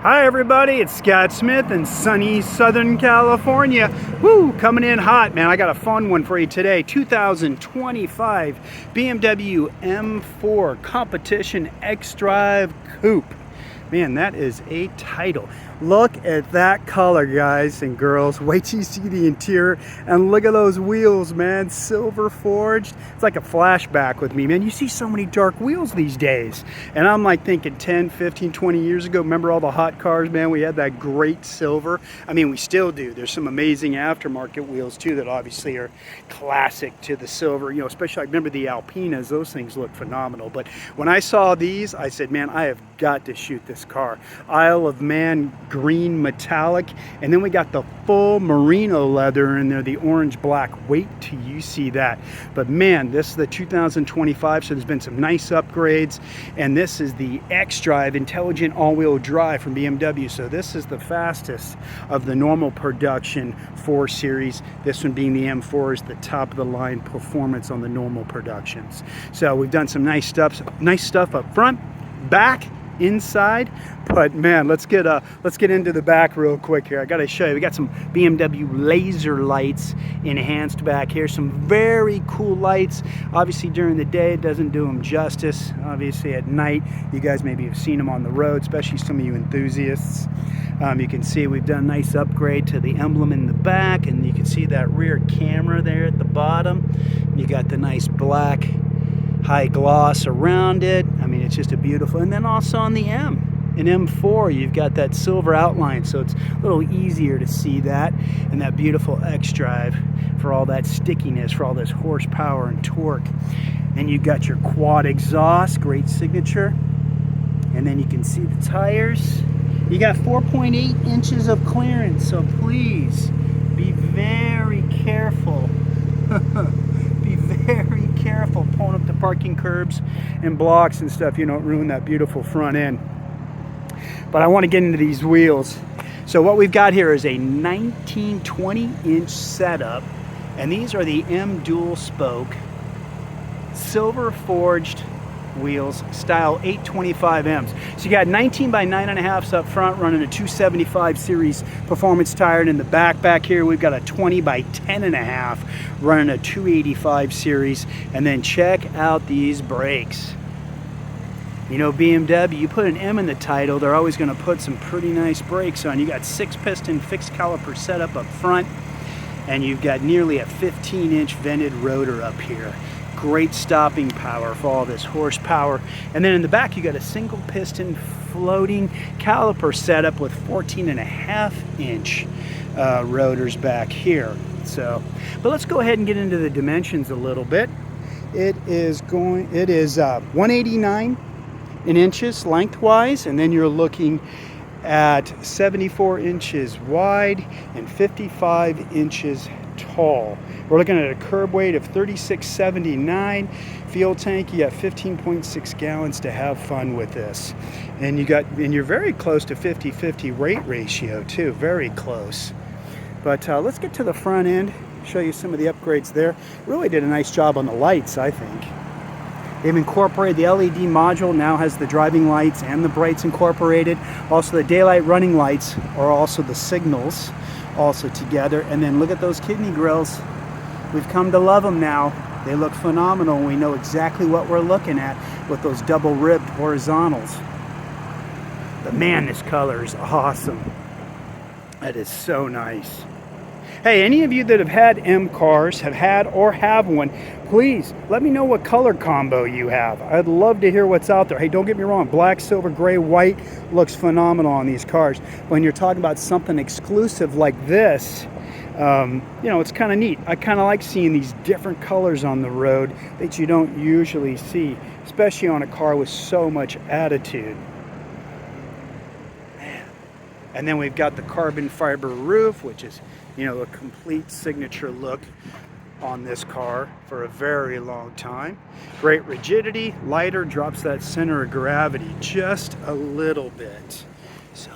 Hi everybody, it's Scott Smith in sunny Southern California. Woo, coming in hot, man. I got a fun one for you today. 2025 BMW M4 Competition xDrive Coupe. Man, that is a title. Look at that color, guys and girls. Wait till you see the interior and look at those wheels, man. Silver forged. It's like a flashback with me, man. You see so many dark wheels these days. And I'm like thinking 10, 15, 20 years ago, remember all the hot cars, man? We had that great silver. I mean, we still do. There's some amazing aftermarket wheels too that obviously are classic to the silver, you know, especially I remember the Alpinas. Those things look phenomenal. But when I saw these, I said, man, I have got to shoot this car. Isle of Man green metallic, and then we got the full merino leather in there, the orange black. Wait till you see that. But man, this is the 2025, so there's been some nice upgrades, and this is the xDrive intelligent all-wheel drive from BMW. So this is the fastest of the normal production 4 series. This one being the M4 is the top of the line performance on the normal productions. So we've done some nice stuff up front, back, inside. But man, let's get into the back real quick here. I gotta show you, we got some BMW laser lights enhanced back here, some very cool lights. Obviously during the day it doesn't do them justice. Obviously at night you guys maybe have seen them on the road, especially some of you enthusiasts. You can see we've done a nice upgrade to the emblem in the back, and you can see that rear camera there at the bottom. You got the nice black high gloss around it. I mean, it's just a beautiful. And then also on the M4, you've got that silver outline, so it's a little easier to see that, and that beautiful xDrive for all that stickiness, for all this horsepower and torque. And you've got your quad exhaust, great signature. And then you can see the tires. You got 4.8 inches of clearance, so please be very careful. Be very careful pulling up the parking curbs and blocks and stuff. You don't ruin that beautiful front end. But I want to get into these wheels. So what we've got here is a 19-20-inch setup, and these are the M dual spoke silver forged wheels, style 825Ms. So you got 19 by 9.5s up front, running a 275 series performance tire, and in the back here we've got a 20 by 10.5 running a 285 series. And then check out these brakes. You know, BMW, you put an M in the title, they're always going to put some pretty nice brakes on. You got 6-piston fixed caliper setup up front, and you've got nearly a 15-inch vented rotor up here. Great stopping power for all this horsepower. And then in the back you got a single piston floating caliper setup with 14.5-inch rotors back here. So, but let's go ahead and get into the dimensions a little bit. It is 189 in inches lengthwise, and then you're looking at 74 inches wide and 55 inches tall. We're looking at a curb weight of 3679. Fuel tank, you got 15.6 gallons to have fun with this. And you're very close to 50-50 weight ratio too, very close. But let's get to the front end, show you some of the upgrades there. Really did a nice job on the lights, I think. They've incorporated the LED module, now has the driving lights and the brights incorporated. Also the daylight running lights are also the signals also together. And then look at those kidney grills. We've come to love them now. They look phenomenal. We know exactly what we're looking at with those double ribbed horizontals. But man, this color is awesome. That is so nice. Hey, any of you that have had M cars, have had or have one, please let me know what color combo you have. I'd love to hear what's out there. Hey, don't get me wrong, black, silver, gray, white looks phenomenal on these cars. When you're talking about something exclusive like this, you know, it's kind of neat. I kind of like seeing these different colors on the road that you don't usually see, especially on a car with so much attitude. Man. And then we've got the carbon fiber roof, which is, you know, a complete signature look on this car for a very long time. Great rigidity, lighter, drops that center of gravity just a little bit. So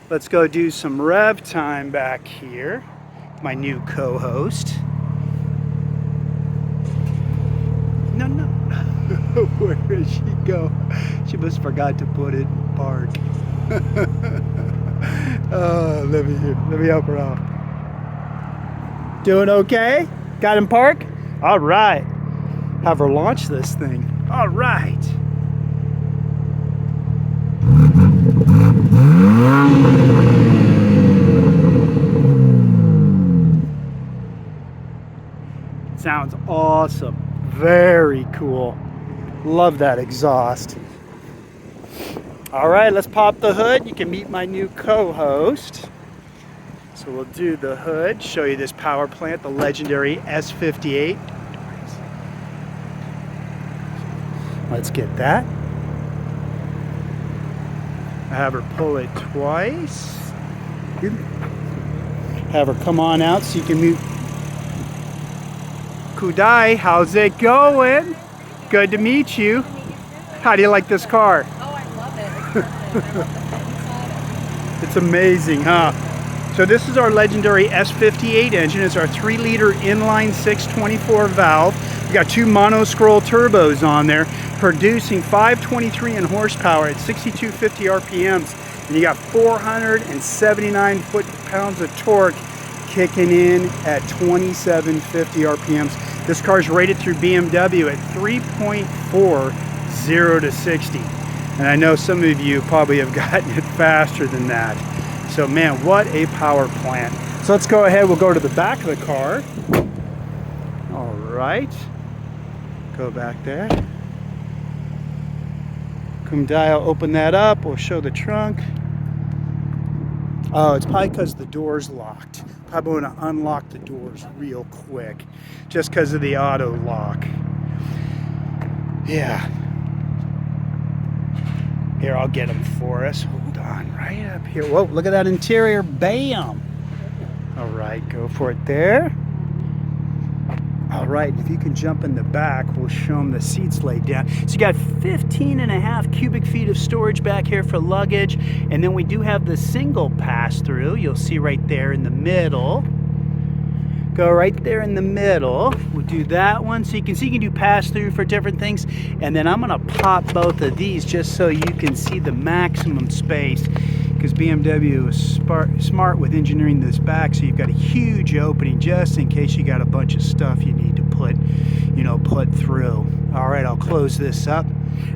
let's go do some rev time back here. My new co-host. No. Where did she go? She must forgot to put it in park. Oh, let me help her out. Doing okay? Got him parked? All right. Have her launch this thing. All right. Sounds awesome. Very cool. Love that exhaust. All right, let's pop the hood. You can meet my new co-host. So we'll do the hood, show you this power plant, the legendary S58. Let's get that. I have her pull it twice. Have her come on out so you can meet Kudai. How's it going? Good to meet you. How do you like this car? Oh, I love it. It's perfect. I love the fit inside. It's amazing, huh? So this is our legendary S58 engine. It's our 3-liter inline 6 24 valve. We got 2 mono-scroll turbos on there, producing 523 in horsepower at 6250 RPMs. And you got 479 foot-pounds of torque kicking in at 2750 RPMs. This car is rated through BMW at 3.4 0 to 60. And I know some of you probably have gotten it faster than that. So man, what a power plant. So let's go ahead, we'll go to the back of the car. All right, go back there. Kumdai will open that up, we'll show the trunk. Oh, it's probably because the door's locked. Probably want to unlock the doors real quick, just because of the auto lock. Yeah. Here, I'll get them for us. Hold on, right up here. Whoa, look at that interior. Bam! All right, go for it there. All right, if you can jump in the back, we'll show them the seats laid down. So you got 15.5 cubic feet of storage back here for luggage. And then we do have the single pass-through. You'll see right there in the middle. Go right there in the middle. We'll do that one. So you can see you can do pass-through for different things. And then I'm gonna pop both of these just so you can see the maximum space, because BMW is smart with engineering this back, so you've got a huge opening just in case you got a bunch of stuff you need to put through. All right, I'll close this up.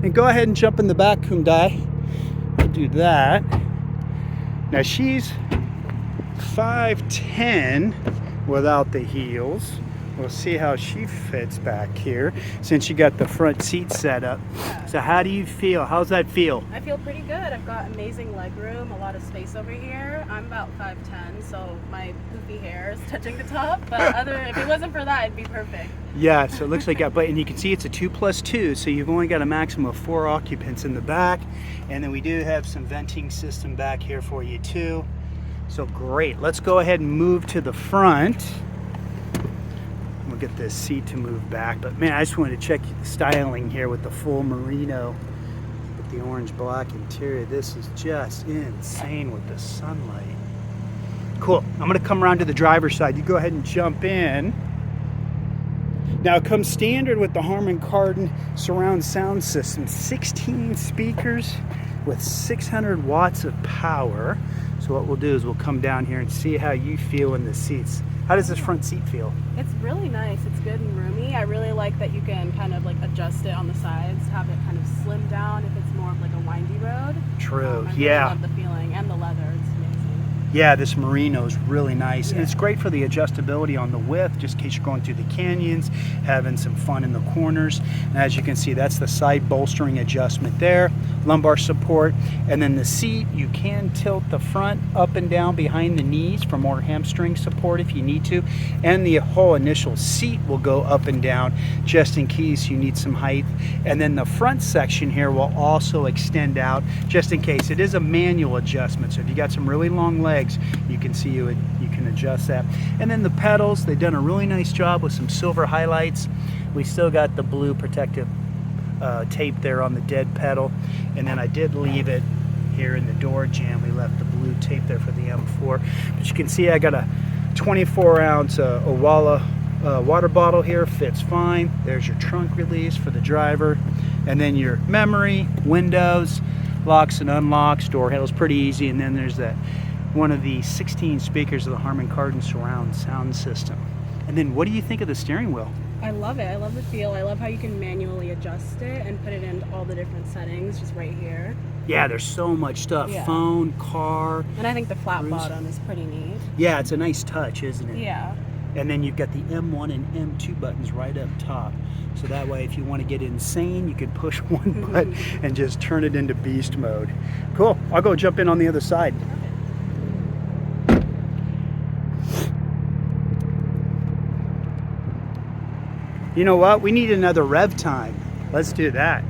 And go ahead and jump in the back, Kumdai. We'll do that. Now she's 5'10" without the heels. We'll see how she fits back here since you got the front seat set up. Yeah. So how do you feel? How's that feel? I feel pretty good. I've got amazing leg room, a lot of space over here. I'm about 5'10", so my poofy hair is touching the top. But if it wasn't for that, it'd be perfect. Yeah, so it looks like that. But and you can see it's a 2+2, so you've only got a maximum of 4 occupants in the back. And then we do have some venting system back here for you too. So great. Let's go ahead and move to the front. We'll get this seat to move back, but man, I just wanted to check the styling here with the full merino with the orange black interior. This is just insane with the sunlight. Cool. I'm gonna come around to the driver's side. You go ahead and jump in. Now it comes standard with the Harman Kardon surround sound system, 16 speakers with 600 watts of power. So what we'll do is we'll come down here and see how you feel in the seats. How does this front seat feel? It's really nice. It's good and roomy. I really like that you can kind of like adjust it on the sides, have it kind of slim down if it's more of like a windy road. True, I really yeah. love the feeling and the leather. It's amazing. Yeah, this merino is really nice. Yeah. And it's great for the adjustability on the width, just in case you're going through the canyons, having some fun in the corners. And as you can see, that's the side bolstering adjustment there, lumbar support. And then the seat, you can tilt the front up and down behind the knees for more hamstring support if you need to. And the whole initial seat will go up and down just in case you need some height. And then the front section here will also extend out just in case. It is a manual adjustment, so if you got some really long legs, you can see you can adjust that. And then the pedals, they've done a really nice job with some silver highlights. We still got the blue protective tape there on the dead pedal. And then I did leave it here in the door jamb. We left the blue tape there for the M4. But you can see I got a 24-ounce Owala water bottle here, fits fine. There's your trunk release for the driver. And then your memory, windows, locks and unlocks, door handles pretty easy, and then there's that one of the 16 speakers of the Harman Kardon surround sound system. And then what do you think of the steering wheel? I love it. I love the feel. I love how you can manually adjust it and put it in all the different settings just right here. Yeah, there's so much stuff. Yeah. Phone, car. And I think the flat bottom is pretty neat. Yeah, it's a nice touch, isn't it? Yeah. And then you've got the M1 and M2 buttons right up top. So that way, if you want to get insane, you can push one button and just turn it into beast mode. Cool. I'll go jump in on the other side. You know what? We need another rev time. Let's do that.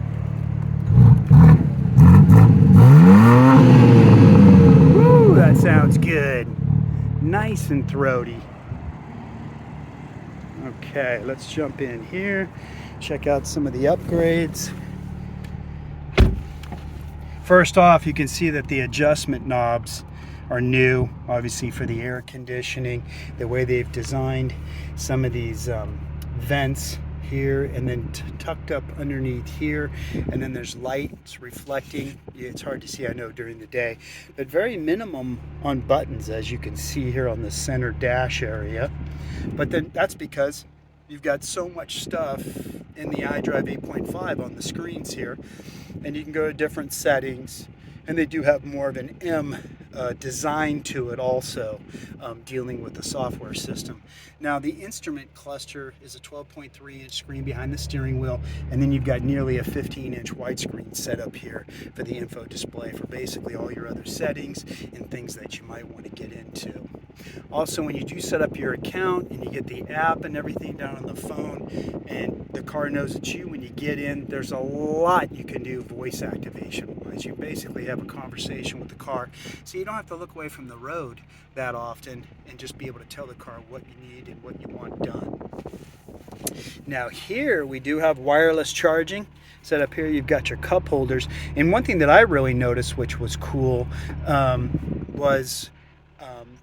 Woo, that sounds good. Nice and throaty. Okay, let's jump in here. Check out some of the upgrades. First off, you can see that the adjustment knobs are new, obviously for the air conditioning. The way they've designed some of these vents here, and then tucked up underneath here, and then there's lights reflecting. It's hard to see, I know, during the day, but very minimum on buttons, as you can see here on the center dash area. But then that's because you've got so much stuff in the iDrive 8.5 on the screens here, and you can go to different settings, and they do have more of an M design to it also, dealing with the software system. Now the instrument cluster is a 12.3-inch screen behind the steering wheel, and then you've got nearly a 15-inch widescreen set up here for the info display for basically all your other settings and things that you might want to get into. Also, when you do set up your account and you get the app and everything down on the phone, and the car knows it's you when you get in, there's a lot you can do voice activation wise. You basically have a conversation with the car, so you don't have to look away from the road that often and just be able to tell the car what you need and what you want done. Now here we do have wireless charging set up here. You've got your cup holders, and one thing that I really noticed, which was cool, was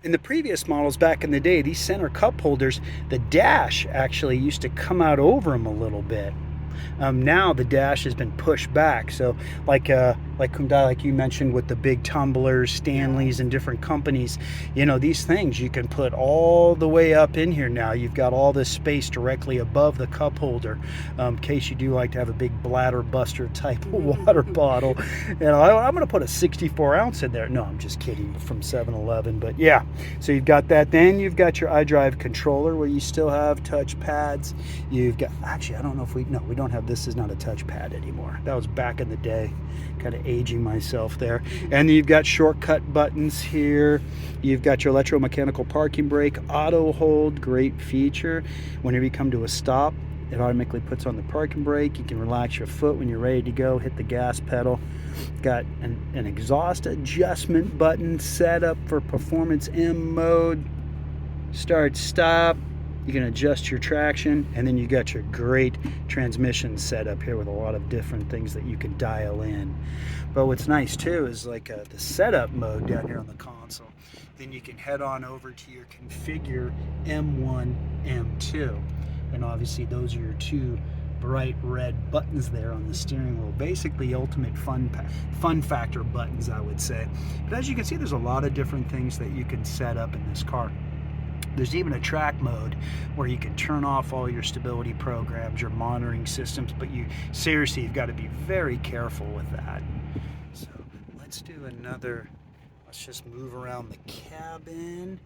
in the previous models back in the day, these center cup holders, the dash actually used to come out over them a little bit. Now the dash has been pushed back, so like Hyundai, like you mentioned, with the big tumblers, Stanleys, and different companies, you know, these things you can put all the way up in here now. You've got all this space directly above the cup holder, in case you do like to have a big bladder buster type of water bottle. You know, I'm going to put a 64 ounce in there. No, I'm just kidding, from 7-Eleven, but yeah. So you've got that. Then you've got your iDrive controller where you still have touch pads. You've got, actually, I don't know if we don't have, this is not a touchpad anymore. That was back in the day. Kind of aging myself there. And then you've got shortcut buttons here. You've got your electromechanical parking brake, auto hold, great feature. Whenever you come to a stop, it automatically puts on the parking brake. You can relax your foot when you're ready to go, hit the gas pedal. Got an exhaust adjustment button set up for performance M mode. Start, stop. You can adjust your traction, and then you got your great transmission set up here with a lot of different things that you can dial in. But what's nice too is like the setup mode down here on the console. Then you can head on over to your configure M1, M2, and obviously those are your two bright red buttons there on the steering wheel. Basically ultimate fun factor buttons, I would say. But as you can see, there's a lot of different things that you can set up in this car. There's even a track mode where you can turn off all your stability programs, your monitoring systems, but seriously, you've got to be very careful with that. So let's do another, let's just move around the cabin.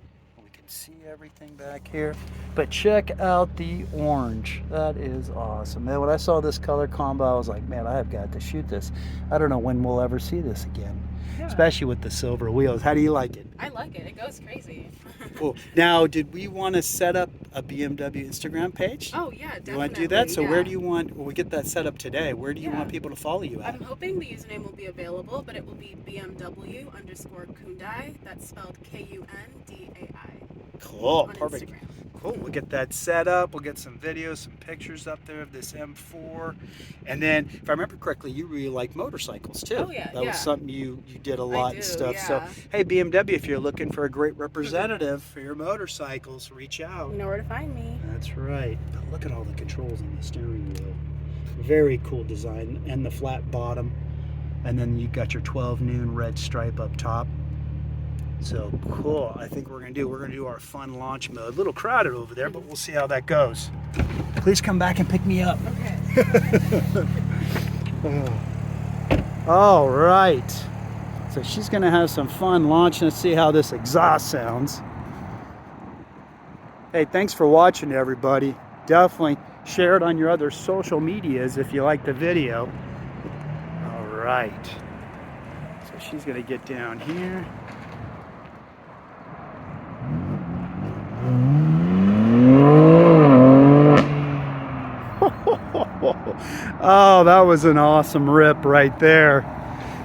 We can see everything back here. But check out the orange. That is awesome. Man, when I saw this color combo, I was like, man, I have got to shoot this. I don't know when we'll ever see this again. Yeah. Especially with the silver wheels. How do you like it? I like it. It goes crazy. Cool. Now, did we want to set up a BMW Instagram page? Oh, yeah, definitely. You want to do that? So where do you want, well, we get that set up today. Where do you want people to follow you at? I'm hoping the username will be available, but it will be BMW_Kundai. That's spelled Kundai. Cool. Perfect. Instagram. Cool. We'll get that set up. We'll get some videos, some pictures up there of this M4. And then, if I remember correctly, you really like motorcycles too. Oh, yeah. That was something you did a lot and stuff. Yeah. So, hey, BMW, if you're looking for a great representative for your motorcycles, reach out. You know where to find me. That's right. But look at all the controls on the steering wheel. Very cool design. And the flat bottom. and then you got your 12 noon red stripe up top. So cool. I think we're gonna do our fun launch mode. A little crowded over there, but we'll see how that goes. Please come back and pick me up. Okay. All right. So she's gonna have some fun launching. Let's see how this exhaust sounds. Hey, thanks for watching, everybody. Definitely share it on your other social medias if you like the video. All right. So she's gonna get down here. Oh, that was an awesome rip right there.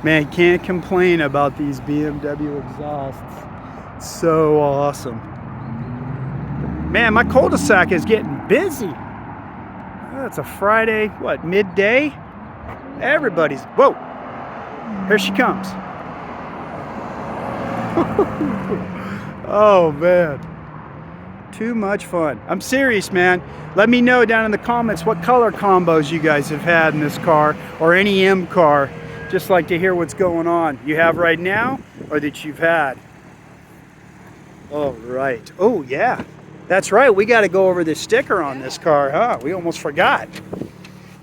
Man, can't complain about these BMW exhausts. So awesome. Man, my cul-de-sac is getting busy. Oh, it's a Friday, what, midday? Everybody's, whoa, here she comes. Oh, man. Too much fun. I'm serious, man. Let me know down in the comments what color combos you guys have had in this car or any M car. Just like to hear what's going on. You have right now or that you've had. All right. Oh, yeah. That's right. We got to go over this sticker on this car, huh? We almost forgot.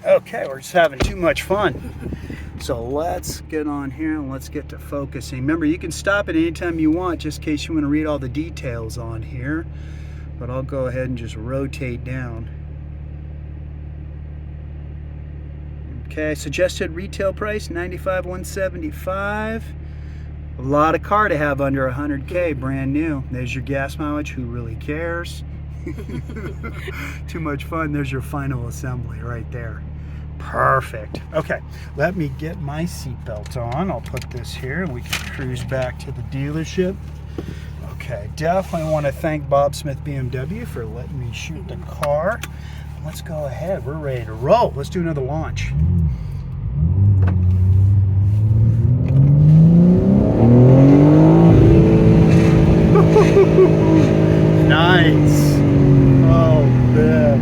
Okay, we're just having too much fun. So let's get on here and let's get to focusing. Remember, you can stop it anytime you want, just in case you want to read all the details on here. But I'll go ahead and just rotate down. Okay, suggested retail price $95,175. A lot of car to have under 100K, brand new. There's your gas mileage. Who really cares? Too much fun. There's your final assembly right there. Perfect. Okay, let me get my seatbelt on. I'll put this here and we can cruise back to the dealership. Okay, definitely want to thank Bob Smith BMW for letting me shoot the car. Let's go ahead. We're ready to roll. Let's do another launch. Nice. Oh, man.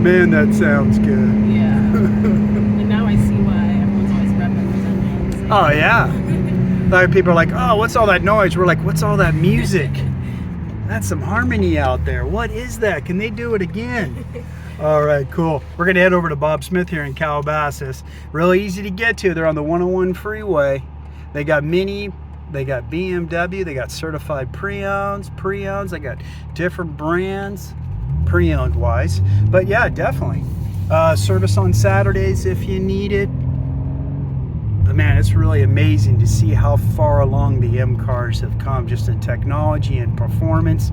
Man, that sounds good. Yeah. And now I see why everyone's always repping those engines. Oh, yeah. A lot of people are like, oh, what's all that noise? We're like, what's all that music? That's some harmony out there. What is that? Can they do it again? All right, cool. We're going to head over to Bob Smith here in Calabasas. Really easy to get to. They're on the 101 freeway. They got Mini, they got BMW, they got certified pre-owns. They got different brands, pre-owned wise. But yeah, definitely. Service on Saturdays if you need it. But man, it's really amazing to see how far along the M cars have come just in technology and performance.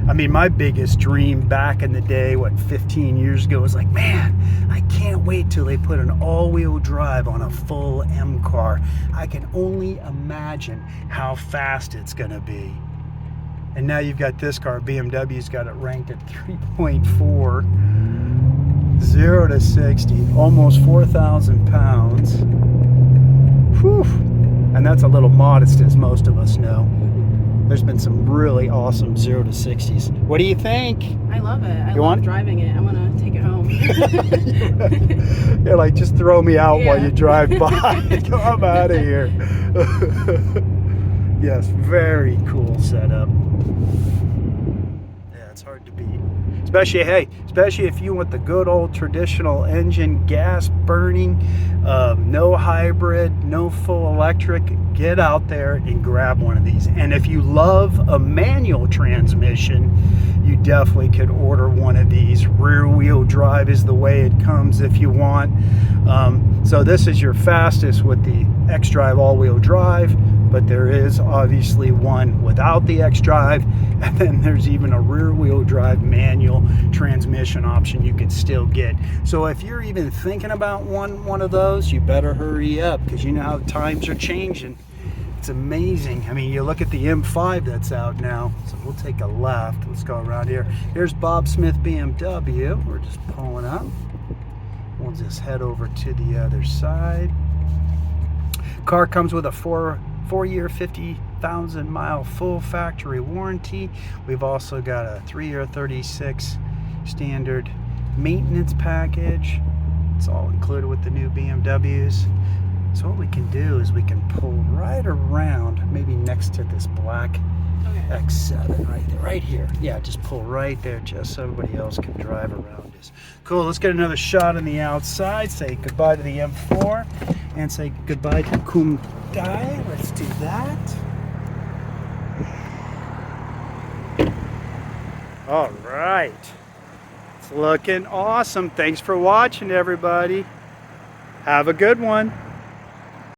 I mean, my biggest dream back in the day, what, 15 years ago, was like, man, I can't wait till they put an all-wheel drive on a full M car. I can only imagine how fast it's gonna be. And now you've got this car, BMW's got it ranked at 3.4, 0 to 60, almost 4,000 pounds. Whew. And that's a little modest, as most of us know. There's been some really awesome 0 to 60s. What do you think? I love it. I love driving it. I want to take it home. You're like, just throw me out while you drive by. I'm out of here. Yes, very cool setup. Yeah, it's hard to beat. Especially if you want the good old traditional engine, gas burning, no hybrid, no full electric, get out there and grab one of these. And if you love a manual transmission, you definitely could order one of these. Rear wheel drive is the way it comes if you want. So this is your fastest with the xDrive all-wheel drive, but there is obviously one without the xDrive, and then there's even a rear-wheel drive manual transmission option you can still get. So if you're even thinking about one of those, you better hurry up, because you know how times are changing. It's amazing. I mean, you look at the M5 that's out now. So we'll take a left. Let's go around here. Here's Bob Smith BMW. We're just pulling up. We'll just head over to the other side. Car comes with a four-year, 50,000 mile full factory warranty. We've also got a 3-year, 36 standard maintenance package. It's all included with the new BMWs. So what we can do is we can pull right around, maybe next to this black X7 right there, right here. Yeah, just pull right there just so everybody else can drive around us. Cool, let's get another shot on the outside. Say goodbye to the M4 and say goodbye to Hyundai. Let's do that. All right. It's looking awesome. Thanks for watching, everybody. Have a good one.